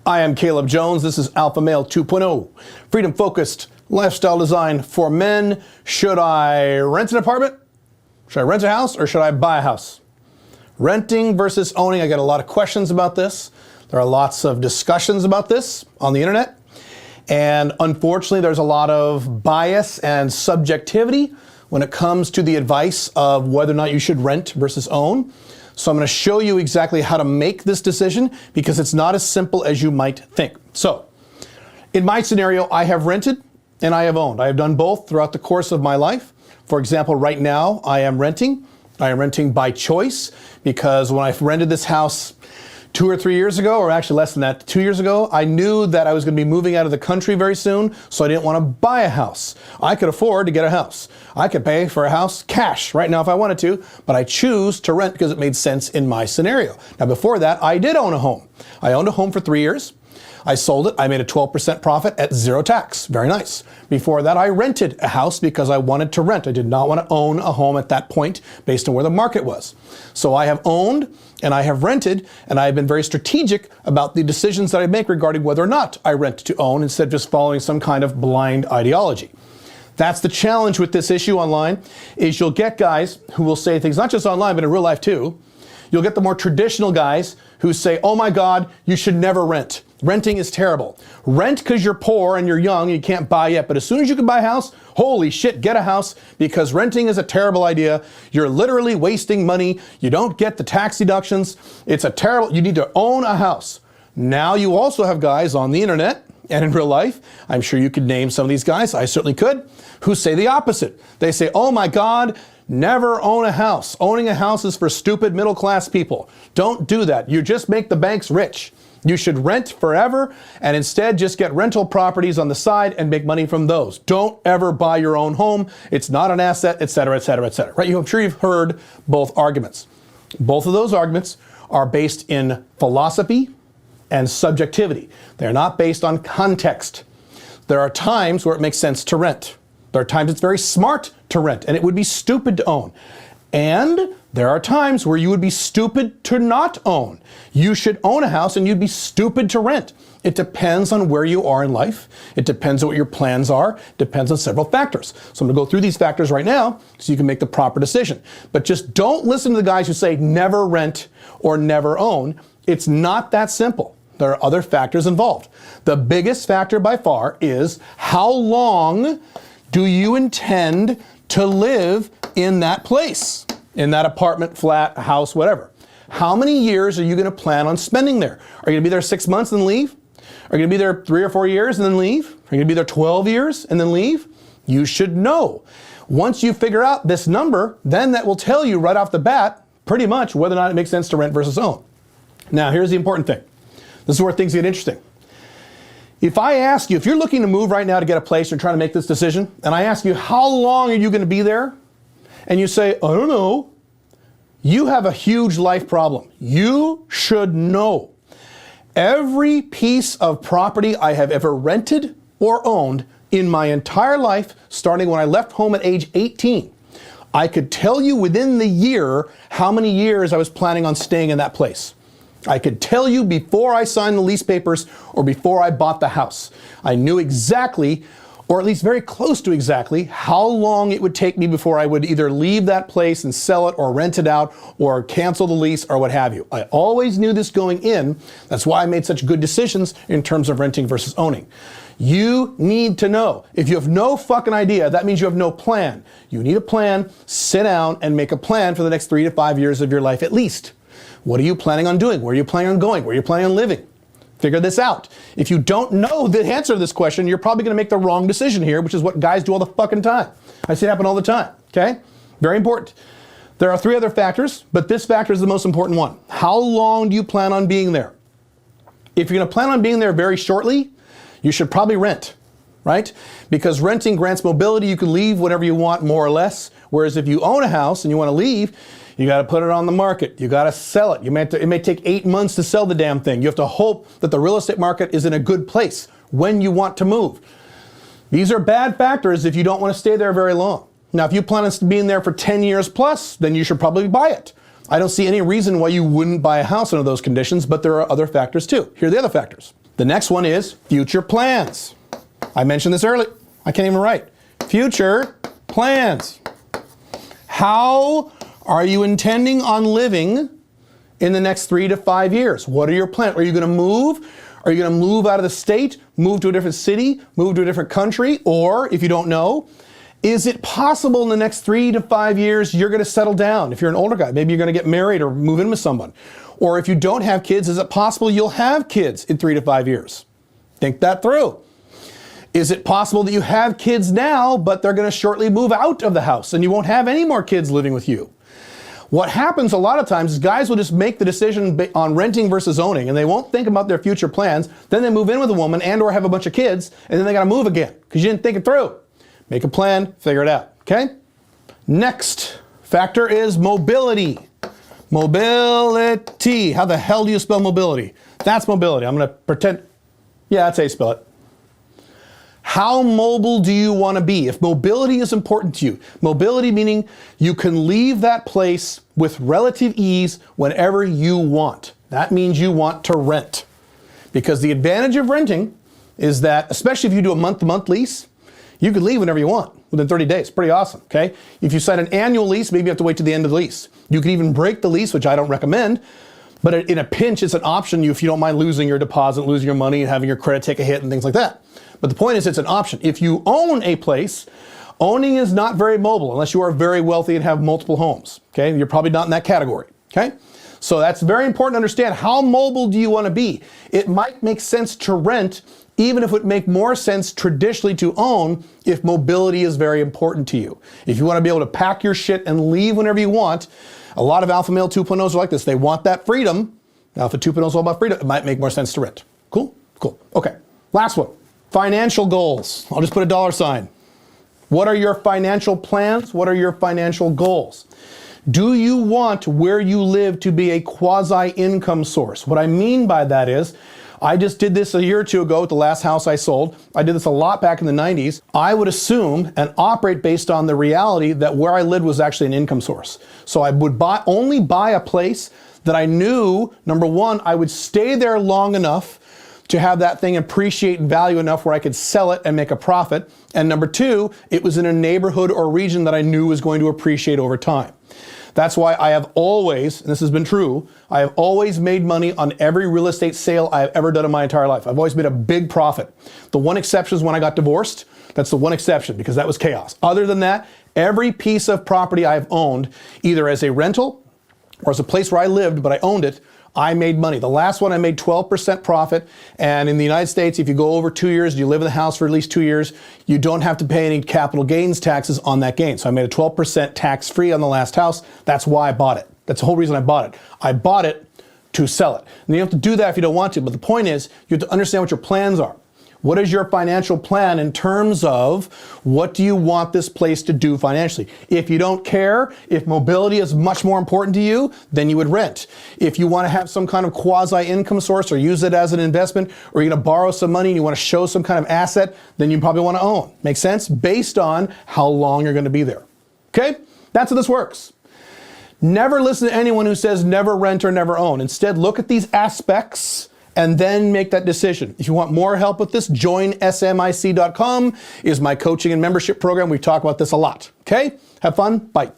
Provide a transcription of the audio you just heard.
I am Caleb Jones. This is Alpha Male 2.0, freedom-focused lifestyle design for men. Should I rent an apartment? Should I rent a house or should I buy a house? Renting versus owning. I get a lot of questions about this. There are lots of discussions about this on the internet. And unfortunately, there's a lot of bias and subjectivity when it comes to the advice of whether or not you should rent versus own. So I'm going to show you exactly how to make this decision because it's not as simple as you might think. So in my scenario, I have rented and I have owned. I have done both throughout the course of my life. For example, right now I am renting. I am renting by choice because when I rented this house 2 or 3 years ago, or actually less than that, 2 years ago, I knew that I was going to be moving out of the country very soon, so I didn't want to buy a house. I could afford to get a house. I could pay for a house cash right now if I wanted to, but I choose to rent because it made sense in my scenario. Now before that, I did own a home. I owned a home for 3 years. I sold it. I made a 12% profit at zero tax. Very nice. Before that, I rented a house because I wanted to rent. I did not want to own a home at that point based on where the market was. So I have owned and I have rented, and I have been very strategic about the decisions that I make regarding whether or not I rent to own instead of just following some kind of blind ideology. That's the challenge with this issue online, is you'll get guys who will say things, not just online, but in real life too. You'll get the more traditional guys who say, oh my God, you should never rent. Renting is terrible. Rent because you're poor and you're young and you can't buy yet. But as soon as you can buy a house, holy shit, get a house because renting is a terrible idea. You're literally wasting money. You don't get the tax deductions. It's a terrible, you need to own a house. Now you also have guys on the internet and in real life, I'm sure you could name some of these guys, I certainly could, who say the opposite. They say, oh my God, never own a house. Owning a house is for stupid middle-class people. Don't do that. You just make the banks rich. You should rent forever and instead just get rental properties on the side and make money from those. Don't ever buy your own home. It's not an asset, etc., etc., etc. Right? I'm sure you've heard both arguments. Both of those arguments are based in philosophy and subjectivity. They're not based on context. There are times where it makes sense to rent. There are times it's very smart to rent and it would be stupid to own. And there are times where you would be stupid to not own. You should own a house and you'd be stupid to rent. It depends on where you are in life. It depends on what your plans are. It depends on several factors. So I'm going to go through these factors right now so you can make the proper decision. But just don't listen to the guys who say never rent or never own. It's not that simple. There are other factors involved. The biggest factor by far is how long do you intend to live in that place, in that apartment, flat, house, whatever. How many years are you going to plan on spending there? Are you going to be there 6 months and leave? Are you going to be there 3 or 4 years and then leave? Are you going to be there 12 years and then leave? You should know. Once you figure out this number, then that will tell you right off the bat pretty much whether or not it makes sense to rent versus own. Now, here's the important thing. This is where things get interesting. If I ask you, if you're looking to move right now to get a place, you're trying to make this decision, and I ask you, how long are you going to be there? And you say, I don't know. You have a huge life problem. You should know. Every piece of property I have ever rented or owned in my entire life, starting when I left home at age 18, I could tell you within the year how many years I was planning on staying in that place. I could tell you before I signed the lease papers or before I bought the house. I knew exactly, or at least very close to exactly, how long it would take me before I would either leave that place and sell it or rent it out or cancel the lease or what have you. I always knew this going in. That's why I made such good decisions in terms of renting versus owning. You need to know. If you have no fucking idea, that means you have no plan. You need a plan. Sit down and make a plan for the next 3 to 5 years of your life at least. What are you planning on doing? Where are you planning on going? Where are you planning on living? Figure this out. If you don't know the answer to this question, you're probably going to make the wrong decision here, which is what guys do all the fucking time. I see it happen all the time, okay? Very important. There are 3 other factors, but this factor is the most important one. How long do you plan on being there? If you're going to plan on being there very shortly, you should probably rent, right? Because renting grants mobility. You can leave whenever you want, more or less. Whereas if you own a house and you want to leave, you got to put it on the market. You got to sell it. It may take 8 months to sell the damn thing. You have to hope that the real estate market is in a good place when you want to move. These are bad factors if you don't want to stay there very long. Now, if you plan on being there for 10 years plus, then you should probably buy it. I don't see any reason why you wouldn't buy a house under those conditions, but there are other factors too. Here are the other factors. The next one is future plans. I mentioned this earlier. I can't even write. Future plans. How are you intending on living in the next 3 to 5 years? What are your plans? Are you going to move? Are you going to move out of the state, move to a different city, move to a different country? Or, if you don't know, is it possible in the next 3 to 5 years you're going to settle down? If you're an older guy, maybe you're going to get married or move in with someone. Or if you don't have kids, is it possible you'll have kids in 3 to 5 years? Think that through. Is it possible that you have kids now, but they're going to shortly move out of the house and you won't have any more kids living with you? What happens a lot of times is guys will just make the decision on renting versus owning, and they won't think about their future plans. Then they move in with a woman and or have a bunch of kids, and then they got to move again because you didn't think it through. Make a plan, figure it out, okay? Next factor is mobility. Mobility. How the hell do you spell mobility? That's mobility. I'm going to pretend. Yeah, that's how you spell it. How mobile do you want to be? If mobility is important to you, mobility meaning you can leave that place with relative ease whenever you want. That means you want to rent. Because the advantage of renting is that, especially if you do a month-to-month lease, you can leave whenever you want within 30 days. Pretty awesome, okay? If you sign an annual lease, maybe you have to wait to the end of the lease. You can even break the lease, which I don't recommend, but in a pinch, it's an option if you don't mind losing your deposit, losing your money, and having your credit take a hit and things like that. But the point is, it's an option. If you own a place, owning is not very mobile unless you are very wealthy and have multiple homes, okay? You're probably not in that category, okay? So that's very important to understand. How mobile do you want to be? It might make sense to rent, even if it would make more sense traditionally to own if mobility is very important to you. If you want to be able to pack your shit and leave whenever you want, a lot of Alpha Male 2.0s are like this. They want that freedom. Alpha 2.0 is all about freedom. It might make more sense to rent. Cool? Cool. Okay. Last one. Financial goals. I'll just put a dollar sign. What are your financial plans? What are your financial goals? Do you want where you live to be a quasi-income source? What I mean by that is, I just did this a year or two ago with the last house I sold. I did this a lot back in the 90s. I would assume and operate based on the reality that where I lived was actually an income source. So I would only buy a place that I knew, number one, I would stay there long enough to have that thing appreciate in value enough where I could sell it and make a profit. And number two, it was in a neighborhood or region that I knew was going to appreciate over time. That's why I have always, and this has been true, I have always made money on every real estate sale I've ever done in my entire life. I've always made a big profit. The one exception is when I got divorced. That's the one exception because that was chaos. Other than that, every piece of property I've owned, either as a rental or as a place where I lived, but I owned it, I made money. The last one I made 12% profit, and in the United States, if you go over 2 years, you live in the house for at least 2 years, you don't have to pay any capital gains taxes on that gain. So I made a 12% tax-free on the last house. That's why I bought it. That's the whole reason I bought it. I bought it to sell it. And you don't have to do that if you don't want to, but the point is, you have to understand what your plans are. What is your financial plan in terms of what do you want this place to do financially? If you don't care, if mobility is much more important to you, then you would rent. If you want to have some kind of quasi-income source or use it as an investment, or you're going to borrow some money and you want to show some kind of asset, then you probably want to own. Make sense? Based on how long you're going to be there. Okay? That's how this works. Never listen to anyone who says never rent or never own. Instead, look at these aspects and then make that decision. If you want more help with this, join smic.com is my coaching and membership program. We talk about this a lot. Okay? Have fun. Bye.